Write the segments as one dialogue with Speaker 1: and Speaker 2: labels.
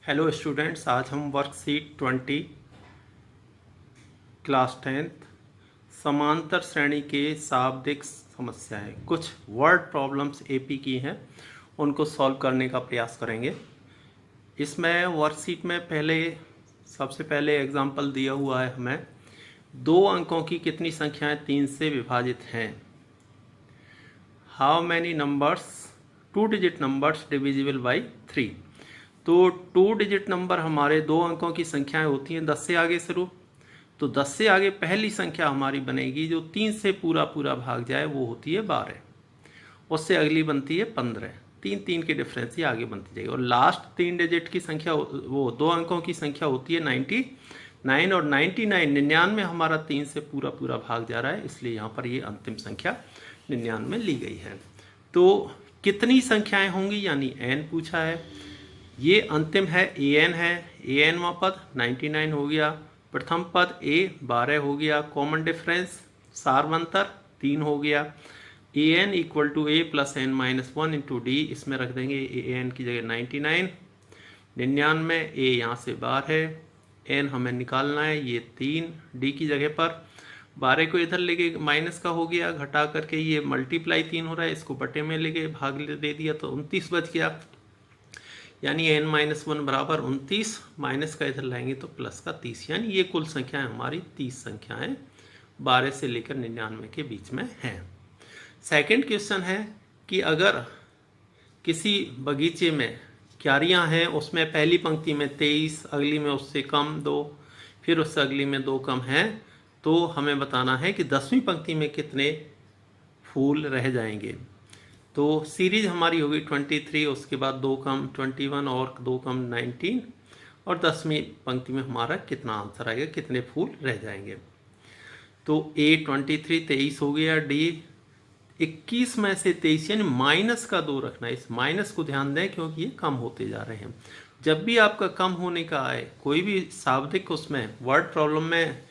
Speaker 1: Hello students, आज हम worksheet 20 class 10th समांतर श्रेणी के शाब्दिक समस्याएं कुछ वर्ड प्रॉब्लम्स एपी की हैं, उनको सॉल्व करने का प्रयास करेंगे। इसमें वर्कशीट में सबसे पहले एग्जांपल दिया हुआ है हमें 2 अंकों की कितनी संख्याएं 3 से विभाजित हैं। How many numbers 2 digit numbers divisible by 3। तो 2 डिजिट नंबर हमारे 2 अंकों की संख्याएं होती हैं 10 से आगे शुरू। तो 10 से आगे पहली संख्या हमारी बनेगी जो 3 से पूरा भाग जाए, वो होती है 12। उससे अगली बनती है 15। 3 के डिफरेंस से आगे बनती जाएगी। और लास्ट 3 डिजिट की संख्या, वो 2 अंकों की संख्या होती है 99। और 99 हमारा 3 से पूरा भाग जा रहा है, इसलिए यहाँ पर ये अंतिम संख्या 99 ली गई है। तो कितनी संख्याएं होंगी यानी n पूछा है। ये अंतिम है an है, an पद 99 हो गया, प्रथम पद a 12 हो गया, कॉमन डिफरेंस सार्वंतर 3 हो गया। an equal to a plus N minus 1 into D, इसमें रख देंगे an की जगह 99। 99 a यहाँ से बाहर है, n हमें निकालना है, ये 3 d की जगह पर। 12 को इधर लेके माइनस का हो गया, घटा करके ये मल्टीप्लाई 3 हो रहा है, इसको बटे में लेके भाग दे दिया तो 29 बच गया। यानी n माइनस 1 बराबर 29, माइनस का इधर लाएंगे तो प्लस का 30। यानी ये कुल संख्याएं हमारी 30 संख्याएं 12 से लेकर 99 के बीच में हैं। सेकंड क्वेश्चन है कि अगर किसी बगीचे में क्यारियां हैं, उसमें पहली पंक्ति में 23, अगली में उससे कम 2, फिर उससे अगली में 2 कम हैं, तो हमें बताना है कि 10वीं पंक्ति में कितने फूल रह जाएंगे। तो सीरीज हमारी होगी 23, उसके बाद 2 कम 21 और 2 कम 19, और 10वीं पंक्ति में हमारा कितना आंसर आएगा, कितने फूल रह जाएंगे। तो A 23 23 हो गया, D 21 में से 23 यानी माइनस का 2 रखना है। इस माइनस को ध्यान दें क्योंकि ये कम होते जा रहे हैं। जब भी आपका कम होने का आए, कोई भी शाब्दिक उसमें वर्ड प्रॉब्लम में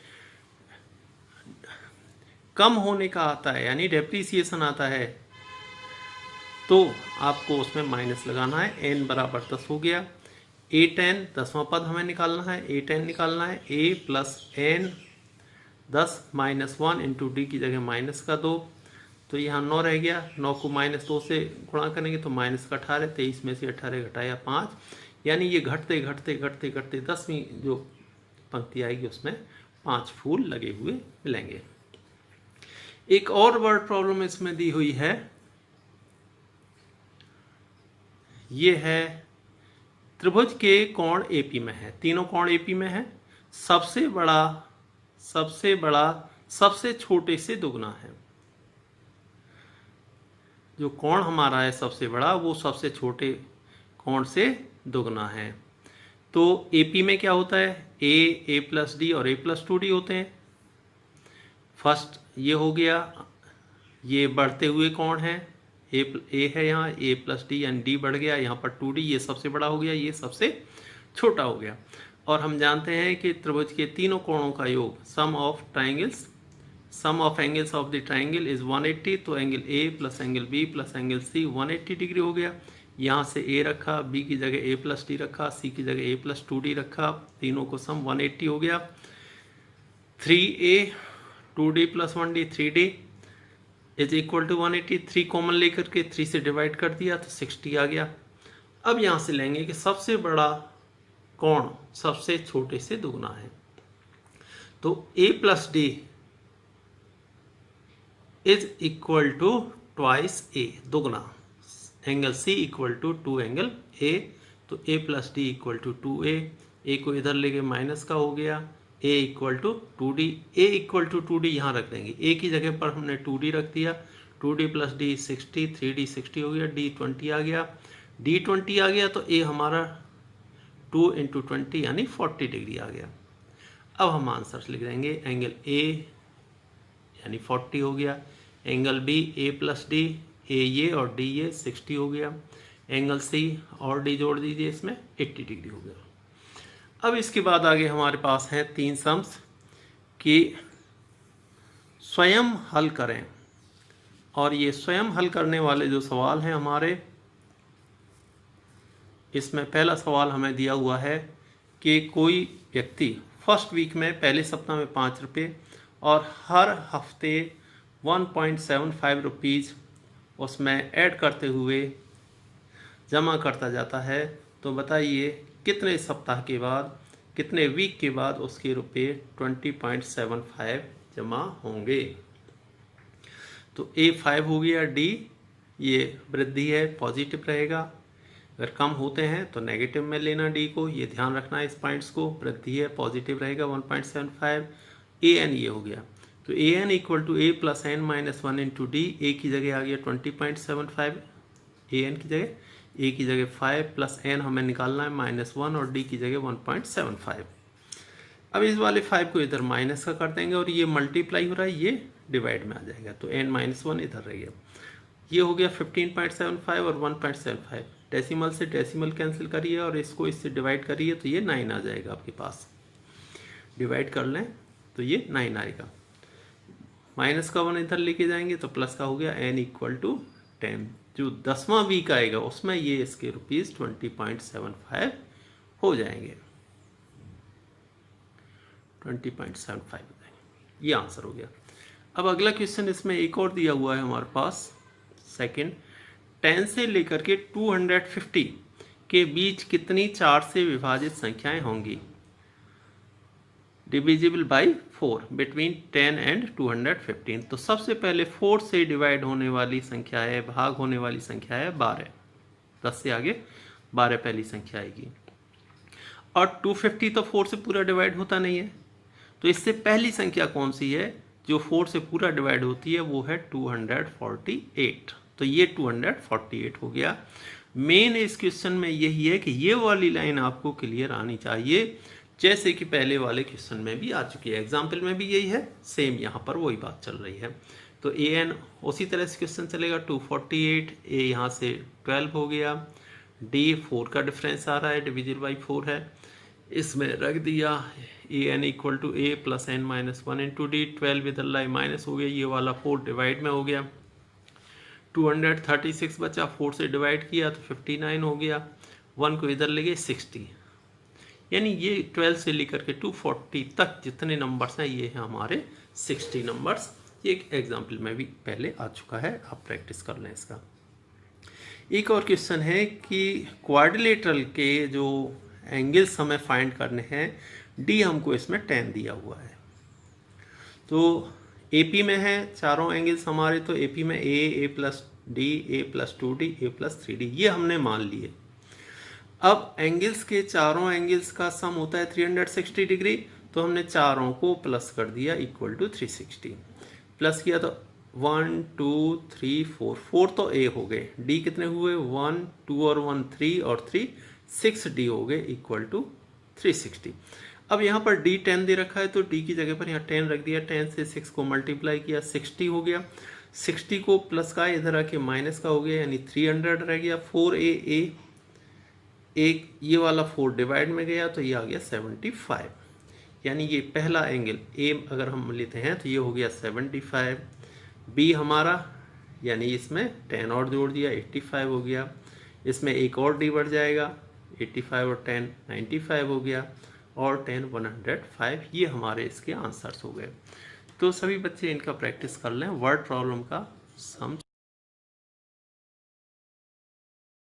Speaker 1: कम होने का आता है यानी डेप्रीसिएशन आता है, तो आपको उसमें माइनस लगाना है। n बराबर 10 हो गया। a10 10वां पद हमें निकालना है, a10 निकालना है, a plus n 10 minus 1 into D की जगह माइनस का 2, तो यहाँ 9 रह गया। 9 को माइनस 2 से गुणा करेंगे तो माइनस का 18, 23 में से 18 घटाया 5, यानी ये घटते घटते घटते घटते 10वीं जो पंक्ति आएगी उसमें 5 फूल लगे हुए मिलेंगे। एक और वर्ड प्रॉब्लम इसमें दी हुई है, ये है त्रिभुज के कोण एपी में है, तीनों कोण एपी में है। सबसे बड़ा सबसे छोटे से दुगना है। जो कोण हमारा है सबसे बड़ा, वो सबसे छोटे कोण से दुगना है। तो एपी में क्या होता है, ए प्लस डी और a प्लस 2d होते हैं। फर्स्ट ये हो गया, ये बढ़ते हुए कोण है, ए है यहाँ a प्लस डी यानी d बढ़ गया, यहाँ पर 2d, ये सबसे बड़ा हो गया, ये सबसे छोटा हो गया। और हम जानते हैं कि त्रिभुज के तीनों कोणों का योग sum of angles of the triangle is 180, तो angle a plus angle b plus angle c 180 degree हो गया। यहाँ से a रखा, b की जगह a प्लस डी रखा, c की जगह a प्लस 2d रखा, तीनों को सम 180 हो गया। 3a 2d plus 1d 3d is equal to 180, 3 common लेकर के 3 से डिवाइड कर दिया तो 60 आ गया। अब यहाँ से लेंगे कि सबसे बड़ा कोण सबसे छोटे से दुगना है, तो a plus D is equal to twice a, दुगना। Angle C equal to 2 angle A, तो a plus D equal to 2a, a को इधर लेके माइनस का हो गया, a equal to 2d, a equal to 2d यहाँ रख देंगे, a की जगह पर हमने 2d रख दिया, 2d प्लस डी 60, 3d 60 हो गया, d 20 आ गया, d 20 आ गया तो a हमारा 2 इंटू 20 यानी 40 डिग्री आ गया। अब हम आंसर लिख देंगे, एंगल a यानी 40 हो गया, angle b a plus D, a ये और d ये 60 हो गया, एंगल c और d जोड़ दीजिए, इसमें 80 डिग्री हो गया। अब इसके बाद आगे हमारे पास है 3 सम्स कि स्वयं हल करें, और ये स्वयं हल करने वाले जो सवाल हैं हमारे, इसमें पहला सवाल हमें दिया हुआ है कि कोई व्यक्ति फर्स्ट वीक में पहले सप्ताह में 5 रुपये और हर हफ्ते 1.75 रुपीज़ उसमें ऐड करते हुए जमा करता जाता है, तो बताइए कितने सप्ताह के बाद, कितने वीक के बाद उसके रुपये 20.75 जमा होंगे। तो ए 5 हो गया, डी ये वृद्धि है, पॉजिटिव रहेगा। अगर कम होते हैं तो नेगेटिव में लेना डी को, ये ध्यान रखना है इस पॉइंट्स को। वृद्धि है, पॉजिटिव रहेगा 1.75। ए एन ये हो गया, तो A N equal to A plus N minus 1 into D. A की जगह आ गया 20.75, ए एन की जगह, ए की जगह 5 प्लस एन हमें निकालना है -1 और डी की जगह 1.75। अब इस वाले 5 को इधर माइनस का कर देंगे और ये मल्टीप्लाई हो रहा है, ये डिवाइड में आ जाएगा, तो n-1 इधर रह गया। ये हो गया 15.75 और 1.75। डेसिमल से डेसिमल कैंसिल करिए और इसको इससे डिवाइड करिए तो ये 9 आ जाएगा आपके पास। डिवाइड कर लें तो ये 9 आएगा। माइनस का 1 इधर लेके जाएंगे तो प्लस का हो गया n इक्वल टू 10। जो 10वां वीक आएगा उसमें ये इसके रुपीज़ 20.75 हो जाएंगे, 20.75 हो जाएंगे। ये आंसर हो गया। अब अगला क्वेश्चन इसमें एक और दिया हुआ है हमारे पास, सेकंड, 10 से लेकर के 250 के बीच कितनी 4 से विभाजित संख्याएं होंगी? Divisible by 4 between 10 and 215। तो सबसे पहले 4 से डिवाइड होने वाली संख्या है, भाग होने वाली संख्या है 12। 10 से आगे 12 पहली संख्या आएगी। और 250 तो 4 से पूरा डिवाइड होता नहीं है, तो इससे पहली संख्या कौन सी है जो 4 से पूरा डिवाइड होती है? वो है 248। तो ये 248 हो गया। मेन इस क्वेश्चन में यही है कि ये वाली लाइन आपको क्लियर आनी चाहिए, जैसे कि पहले वाले क्वेश्चन में भी आ चुकी है, एग्जाम्पल में भी यही है, सेम यहाँ पर वही बात चल रही है। तो ए एन उसी तरह से क्वेश्चन चलेगा, 248, ए यहाँ से 12 हो गया, डी 4 का डिफरेंस आ रहा है, डिविजल बाई 4 है, इसमें रख दिया A N equal to A plus N minus 1 into D. 12 इधर लाई माइनस हो गया, ये वाला 4 डिवाइड में हो गया, 236 बचा, 4 से डिवाइड किया तो 59 हो गया, 1 को इधर ले गए 60। यानी ये 12 से लेकर के 240 तक जितने नंबर्स हैं ये हैं हमारे 60 नंबर्स। ये एक एग्जाम्पल में भी पहले आ चुका है, आप प्रैक्टिस कर लें इसका। एक और क्वेश्चन है कि क्वाड्रिलेटरल के जो एंगल्स हमें फाइंड करने हैं, डी हमको इसमें 10 दिया हुआ है। तो एपी में है चारों एंगल्स हमारे, तो एपी में ए प्लस डी, ए प्लस 2डी, ए प्लस 3डी, ये हमने मान लिए। अब एंगल्स के चारों एंगल्स का सम होता है 360 डिग्री, तो हमने चारों को प्लस कर दिया इक्वल टू 360। प्लस किया तो 1 2 3 4, 4 तो ए हो गए, डी कितने हुए 1 2 और 1 3 और 3 6 डी हो गए इक्वल टू 360। अब यहाँ पर डी 10 दे रखा है तो डी की जगह पर यहाँ 10 रख दिया, 10 से 6 को मल्टीप्लाई किया 60 हो गया, 60 को प्लस का इधर आके माइनस का हो गया, यानी 300 रह गया। 4a एक ये वाला 4 डिवाइड में गया तो ये आ गया 75, यानी ये पहला एंगल ए अगर हम लेते हैं तो ये हो गया 75। बी हमारा यानी इसमें 10 और जोड़ दिया 85 हो गया, इसमें एक और डी बढ़ जाएगा 85 और 10 95 हो गया, और 10 105। ये हमारे इसके आंसर्स हो गए। तो सभी बच्चे इनका प्रैक्टिस कर लें, वर्ड प्रॉब्लम का सम